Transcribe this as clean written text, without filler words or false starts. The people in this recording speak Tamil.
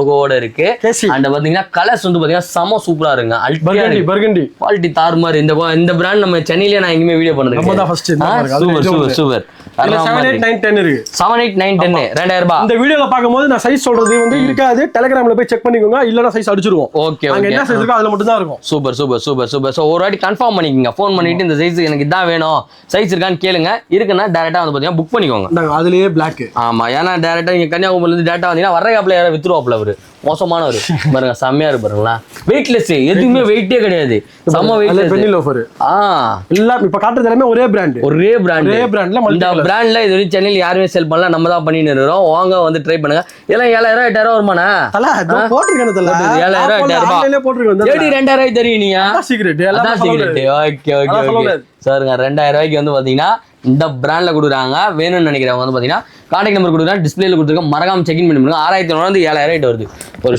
லோகோட இருக்கு. அண்ட் பாத்தீங்கன்னா கலர்ஸ் வந்து பாத்தீங்கன்னா செம சூப்பரா இருங்க. பர்கண்டி குவாலிட்டி தாறுமாறு. இந்த பிராண்ட் நம்ம சென்னையிலே நான் எங்கேயுமே வீடியோ பண்ணது. Super super. 78910 இருக்கு. 78910 2000 ரூபாய். இந்த வீடியோல பாக்கும்போது நான் சைஸ் சொல்றது வந்து இருக்காது. டெலிகிராம்ல போய் செக் பண்ணிக்கோங்க. இல்லனா சைஸ் அடிச்சிடுவோம். ஓகே அங்க என்ன சைஸ் இருக்கோ அதுல மட்டும் தான் இருக்கும். Super super super super. So ஒரு வாட்டி கன்ஃபார்ம் பண்ணிக்கங்க. ஃபோன் பண்ணிட்டு இந்த சைஸ் எனக்கு இதான் வேணும், சைஸ் இருக்கான்னு கேளுங்க. இருக்குன்னா டைரக்டா வந்து பாத்தீங்கன்னா புக் பண்ணிக்கோங்க. அதுலயே பிளாக். ஆமா, ஏன்னா டைரக்டா நீங்க கன்னியாகுமரில இருந்து டேரக்டா வந்தீங்கன்னா வர கேப்ல யாரோ வித்துருவாப்ல அவரு. மோசமானவர் பாருங்க, செம்மையா இருக்கு பாருங்களா. வெயிட்லெஸ், எதுவுமே வெயிட்டே கிடையாது. செம்ம வெயிட்லெஸ் பென்னி லோஃபர். எல்லாம் இப்ப காட்டுறது எல்லாமே ஒரே பிராண்ட். பிராண்ட்ல இந்த பிராண்ட்ல இது வரைக்கும் சென்னையில யாருமே செல் பண்ணல, நம்ம தான் பண்ணிட்டு இருக்கோம். வாங்க வந்து ட்ரை பண்ணுங்க. எல்லாம் 7000 8000 வருமானா போட்டுருக்கேன். 7000 8000 போட்டுருக்கேன். 2000 தெரியும் நீங்க. சீக்ரெட். ஓகே ஓகே ஓகே சாருங்க. 2000 ரூபாய்க்கு வந்து பாத்தீங்கன்னா இந்த பிராண்ட்ல கொடுக்குறாங்க. வேணும்னு நினைக்கிறவங்க வந்து பாத்தீங்கன்னா கான்டாக்ட் நம்பர் கொடுக்குறாங்க, டிஸ்பிளேல கொடுத்துருக்க. மறக்காம செக் இன் பண்ணி 6900 7000 வருது ஒரு